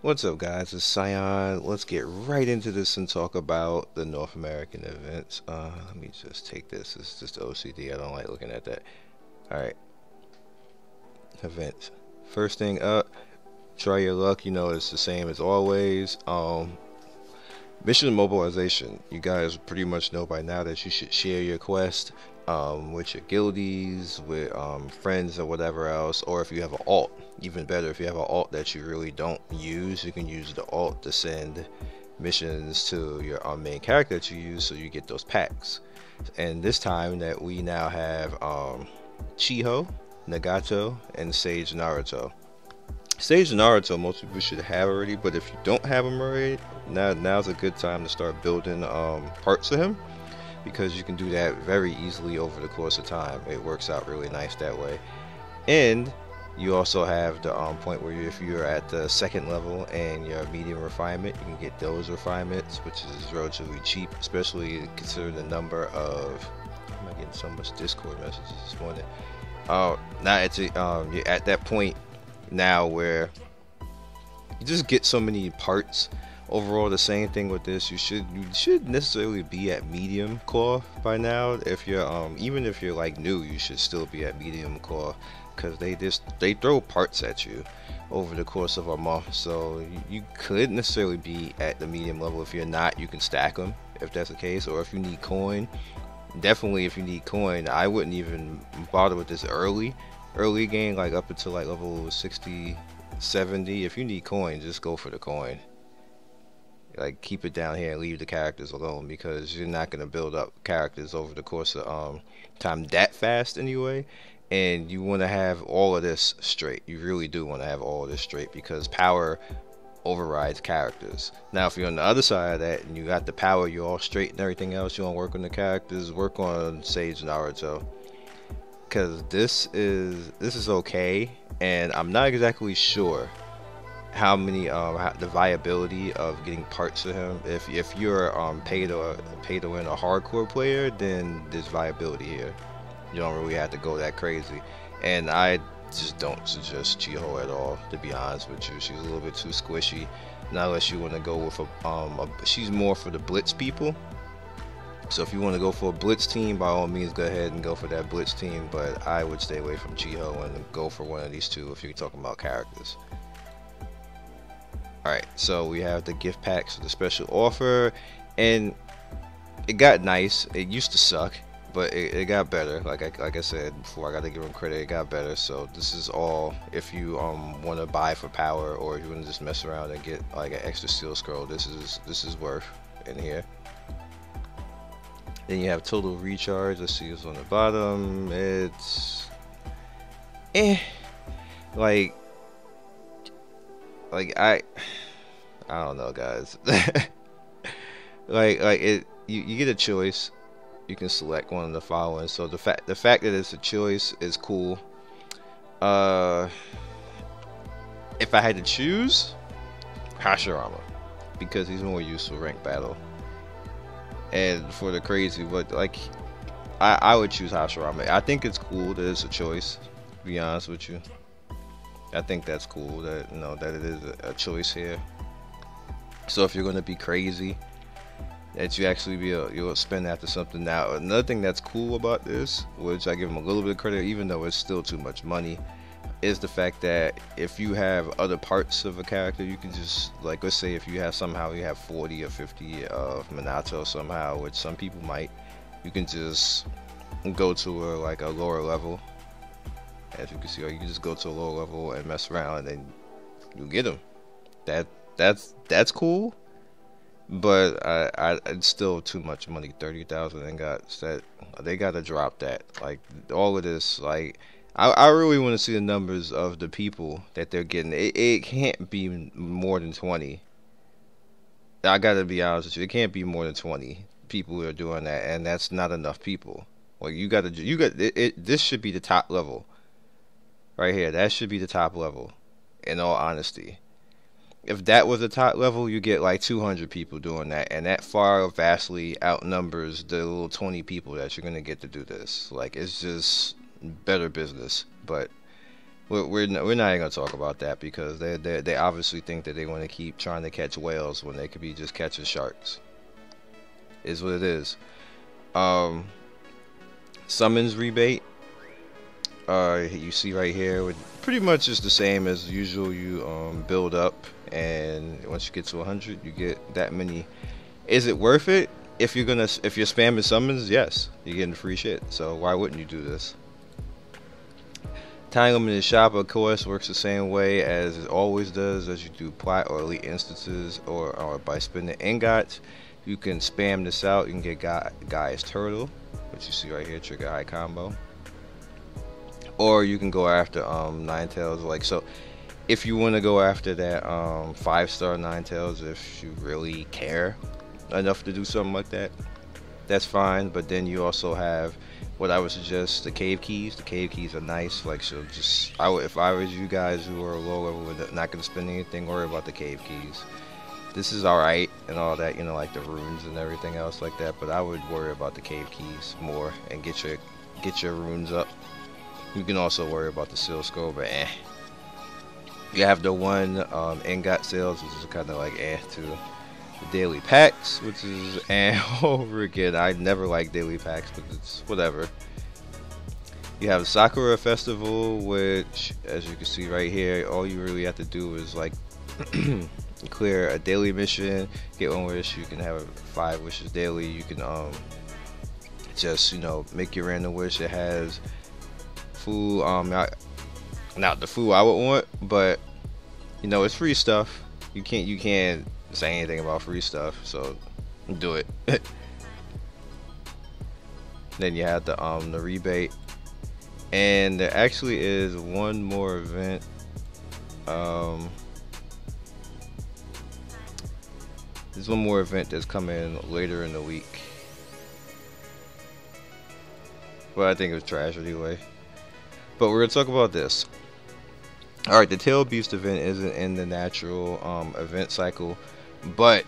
What's up, guys? It's Scion. Let's get right into this and talk about the North American events. Let me just take this. It's just OCD. I don't like looking at that. Alright, events. First thing up, try your luck. You know, it's the same as always. Mission mobilization. You guys pretty much know by now that you should share your quest with your guildies, with friends or whatever else, or if you have an alt, even better, if you have an alt that you really don't use, you can use the alt to send missions to your main character that you use, so you get those packs. And this time that we now have Chiho, Nagato, and Sage Naruto. Sage Naruto, most people should have already, but if you don't have him already, now's a good time to start building parts of him, because you can do that very easily over the course of time. It works out really nice that way. And you also have the point where if you're at the second level and you're medium refinement, you can get those refinements, which is relatively cheap, especially considering the number of... I'm not getting so much Discord messages this morning. Now you're at that point now where you just get so many parts. Overall, the same thing with this. You should necessarily be at medium core by now. If you're even if you're like new, you should still be at medium core, because they throw parts at you over the course of a month. So you could necessarily be at the medium level. If you're not, you can stack them if that's the case. Or if you need coin, definitely if you need coin, I wouldn't even bother with this early game, like up until like level 60, 70. If you need coin, just go for the coin. Like, keep it down here and leave the characters alone, because you're not going to build up characters over the course of time that fast anyway. And you want to have all of this straight. You really do want to have all of this straight, because power overrides characters. Now if you're on the other side of that and you got the power, you're all straight and everything else, you want to work on the characters, work on Sage Naruto, because this is okay. And I'm not exactly sure how many the viability of getting parts of him. If you're pay to win a hardcore player, then there's viability here. You don't really have to go that crazy, and I just don't suggest Chiho at all, to be honest with you. She's a little bit too squishy, not unless you want to go with she's more for the blitz people. So if you want to go for a blitz team, by all means go ahead and go for that blitz team, but I would stay away from Chiho and go for one of these two if you're talking about characters. Alright, so we have the gift packs for the special offer, and it got nice. It used to suck, but it got better. Like I said before, I got to give them credit, it got better. So this is all if you want to buy for power, or if you want to just mess around and get like an extra steel scroll, this is worth in here. Then you have total recharge. Let's see what's on the bottom. It's like I don't know, guys. like it you get a choice. You can select one of the following. So the fact that it's a choice is cool. If I had to choose, Hashirama, because he's more useful rank battle. And for the crazy, but like I would choose Hashirama. I think it's cool that it's a choice, to be honest with you. I think that's cool that that it is a choice here. So if you're gonna be crazy, that you actually you'll spend after something. Now another thing that's cool about this, which I give them a little bit of credit, even though it's still too much money, is the fact that if you have other parts of a character, you can just, like, let's say if you have somehow you have 40 or 50 of Minato somehow, which some people might, you can just go to like a lower level. As you can see, or you can just go to a lower level and mess around, and then you get them. That's cool, but it's still too much money. 30,000 and they got to drop that. Like all of this, like I really want to see the numbers of the people that they're getting. It can't be more than 20. I gotta be honest with you, it can't be more than 20 people who are doing that, and that's not enough people. Like you got this should be the top level. Right here, that should be the top level, in all honesty. If that was the top level, you get like 200 people doing that, and that far vastly outnumbers the little 20 people that you're gonna get to do this. Like, it's just better business. But we're not even gonna talk about that because they obviously think that they want to keep trying to catch whales when they could be just catching sharks. Is what it is. Um, Summons rebate. You see right here, with pretty much is the same as usual. You build up, and once you get to 100, you get that many. Is it worth it? If you're spamming summons, yes, you're getting free shit. So why wouldn't you do this? Time limited shop, of course, works the same way as it always does, as you do plat or elite instances, or by spending ingots. You can spam this out. You can get Guy's Turtle, which you see right here, trigger high combo. Or you can go after Ninetales, like so. If you want to go after that 5-star Ninetales, if you really care enough to do something like that, that's fine. But then you also have what I would suggest, the cave keys. The cave keys are nice. Like, so just if I was you guys who are low level and not gonna spend anything, worry about the cave keys. This is alright and all that, you know, like the runes and everything else like that. But I would worry about the cave keys more and get your runes up. You can also worry about the seal scroll, but You have the one ingot sales, which is kind of like to the daily packs, which is over again. I never like daily packs, but it's whatever. You have the Sakura Festival, which, as you can see right here, all you really have to do is like clear a daily mission, get one wish. You can have 5 wishes daily. You can just make your random wish. It has food, not the food I would want, but it's free stuff. You can't say anything about free stuff, so do it. Then you have the rebate, and there actually is one more event. There's one more event that's coming later in the week, but I think it was trash anyway. But we're gonna talk about this. Alright, the Tail Beast event isn't in the natural event cycle, but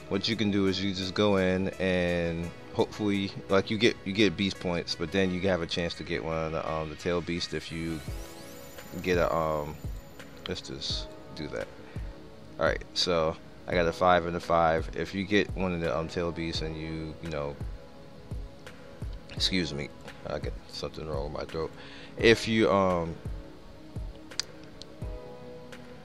what you can do is you just go in and hopefully, like, you get beast points, but then you have a chance to get one of the Tail Beast if you get a let's just do that. Alright, so I got a 5 and a 5. If you get one of the Tail Beasts and you excuse me, I got something wrong with my throat. If you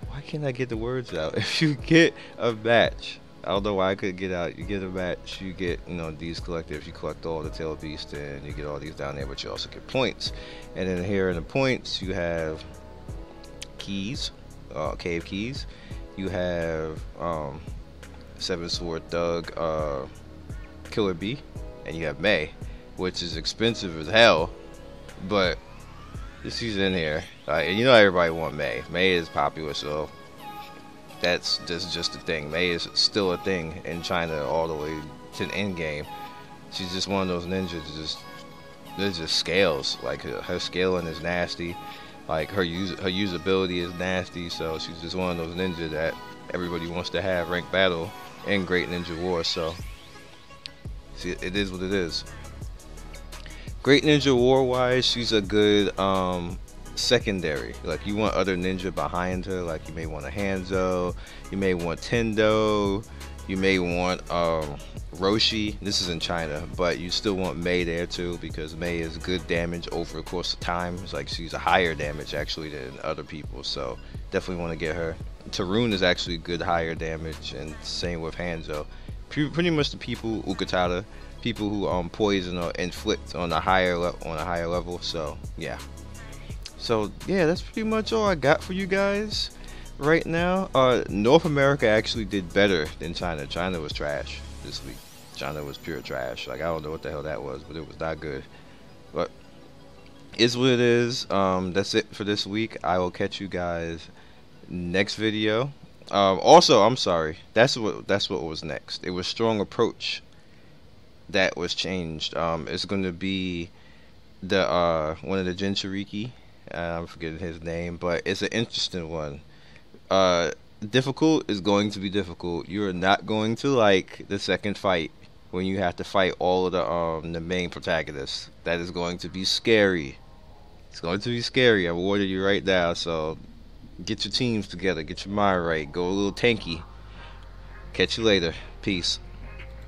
why can't I get the words out? If you get a match, I don't know why I couldn't get out. You get a match, you get these collected. If you collect all the Tail Beasts, then you get all these down there, but you also get points. And then here in the points, you have keys, cave keys. You have 7 Sword Thug, Killer Bee, and you have May, which is expensive as hell, but she's in here. And everybody want May. May is popular, so that's just the thing. May is still a thing in China all the way to the end game. She's just one of those ninjas. There's just scales. Like her scaling is nasty. Like her usability is nasty. So she's just one of those ninjas that everybody wants to have ranked battle in Great Ninja War. So see, it is what it is. Great Ninja War wise, she's a good secondary. Like, you want other ninja behind her. Like, you may want a Hanzo, you may want Tendo, you may want Roshi. This is in China, but you still want Mei there too, because Mei is good damage over the course of time. It's like she's a higher damage actually than other people, so definitely want to get her. Tarun is actually good higher damage, and same with Hanzo. Pretty much the people, Ukatada, people who poison or inflict on a higher level. So yeah, that's pretty much all I got for you guys right now. North America actually did better than China. China was trash this week. China was pure trash. Like, I don't know what the hell that was, but it was not good. But it's what it is. That's it for this week. I will catch you guys next video. Also, I'm sorry. That's what was next. It was Strong Approach that was changed. It's going to be the one of the Jinchuriki. I'm forgetting his name, but it's an interesting one. Difficult is going to be difficult. You're not going to like the second fight when you have to fight all of the main protagonists. That is going to be scary. It's going to be scary. I'm warning you right now. So get your teams together. Get your mind right. Go a little tanky. Catch you later. Peace.